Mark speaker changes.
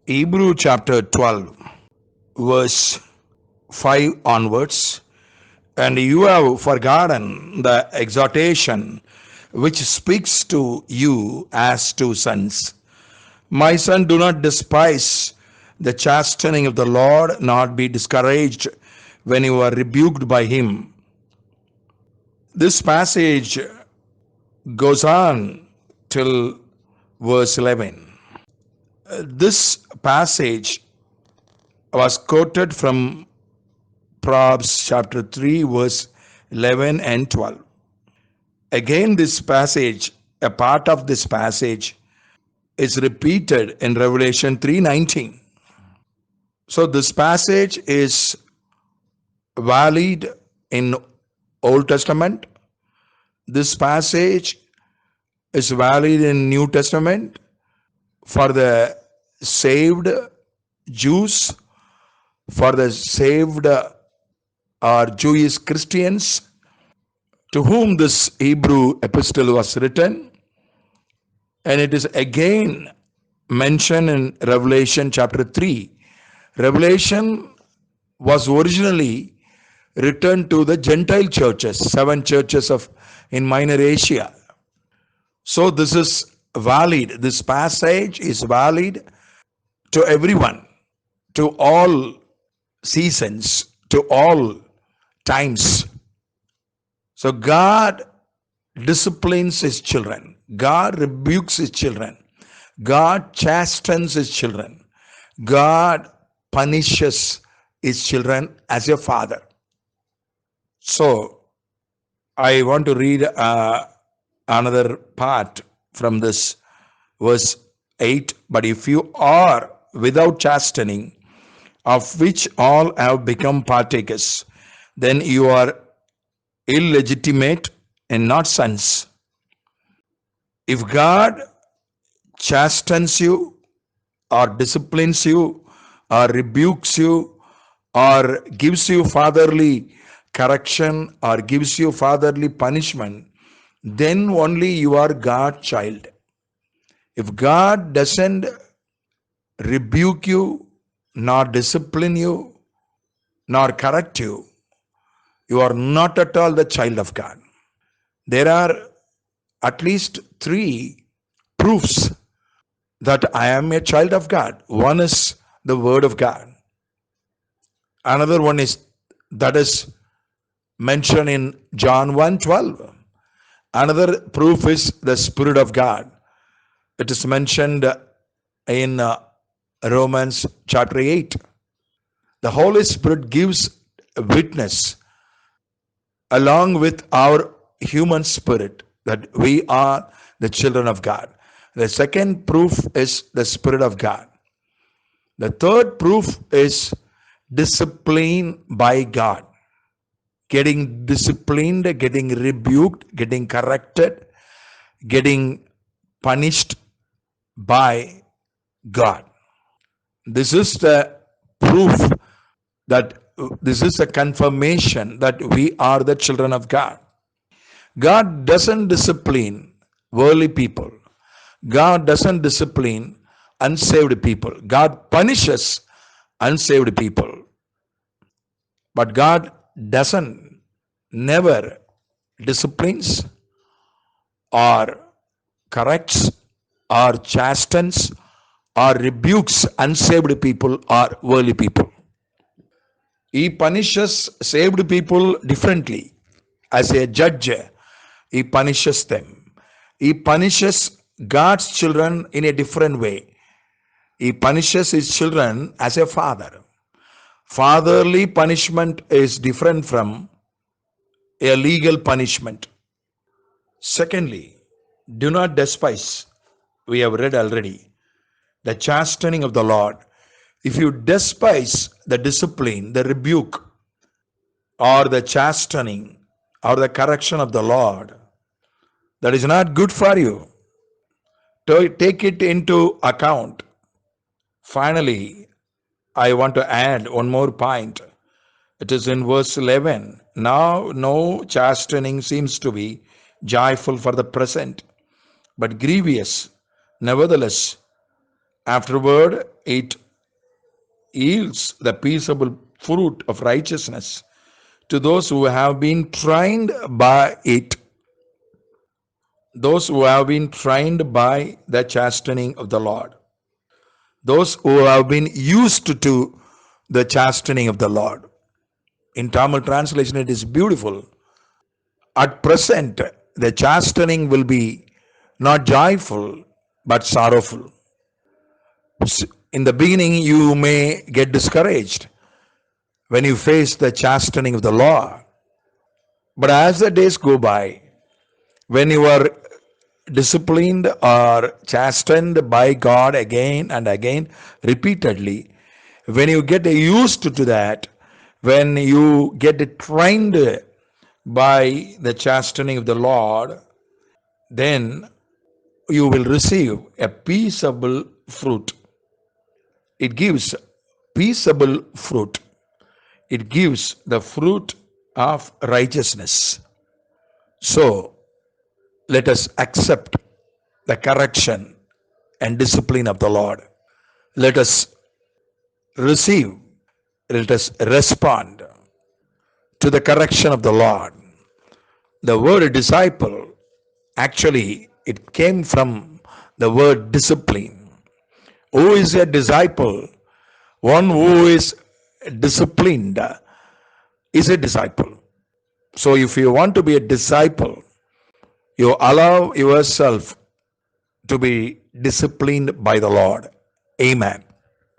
Speaker 1: Hebrew chapter 12, verse 5 onwards. And you have forgotten the exhortation which speaks to you as to sons. My son, do not despise the chastening of the Lord, nor be discouraged when you are rebuked by him. This passage goes on till verse 11. This passage was quoted from Proverbs chapter 3, verse 11 and 12. Again, this passage, a part of this passage, is repeated in Revelation 3:19. So this passage is valid in Old Testament. This passage is valid in New Testament for the saved Jews, for the saved or Jewish Christians to whom this Hebrew epistle was written. And it is again mentioned in Revelation chapter 3. Revelation was originally written to the Gentile churches, 7 churches in Minor Asia. So this is valid. This passage is valid to everyone, to all seasons, to all times. So God disciplines his children. God rebukes his children. God chastens his children. God punishes his children as a father. So I want to read another part from this verse 8. But if you are without chastening, of which all have become partakers, then you are illegitimate and not sons. If God chastens you or disciplines you or rebukes you or gives you fatherly correction or gives you fatherly punishment, then only you are God's child. If God doesn't rebuke you, nor discipline you, nor correct you, you are not at all the child of God. There are at least 3 proofs that I am a child of God. One is the word of God. Another one is that is mentioned in John 1:12. Another proof is the Spirit of God. It is mentioned in Romans chapter 8. The Holy Spirit gives witness along with our human spirit that we are the children of God. The second proof is the Spirit of God. The third proof is discipline by God. Getting disciplined, getting rebuked, getting corrected, getting punished by God. This is the proof that this is a confirmation that we are the children of God. God doesn't discipline worldly people. God doesn't discipline unsaved people. God punishes unsaved people. But God doesn't, never disciplines or corrects or chastens or rebukes unsaved people or worldly people. He punishes saved people differently. As a judge, he punishes them. He punishes God's children in a different way. He punishes his children as a father. Fatherly punishment is different from a legal punishment. Secondly, do not despise. We have read already the chastening of the Lord. If you despise the discipline, the rebuke, or the chastening, or the correction of the Lord, that is not good for you. Take it into account. Finally, I want to add one more point. It is in verse 11. Now, no chastening seems to be joyful for the present, but grievous. Nevertheless, Afterward, it yields the peaceable fruit of righteousness to those who have been trained by it, those who have been trained by the chastening of the Lord, those who have been used to the chastening of the Lord. In Tamil translation, it is beautiful. At present, the chastening will be not joyful but sorrowful. In the beginning, you may get discouraged when you face the chastening of the Lord. But as the days go by, when you are disciplined or chastened by God again and again, repeatedly, when you get used to that, when you get trained by the chastening of the Lord, then you will receive a peaceable fruit. It gives peaceable fruit. It gives the fruit of righteousness. So let us accept the correction and discipline of the Lord. Let us receive, let us respond to the correction of the Lord. The word disciple, actually, it came from the word discipline. Who is a disciple? One who is disciplined is a disciple. So if you want to be a disciple, you allow yourself to be disciplined by the Lord. Amen.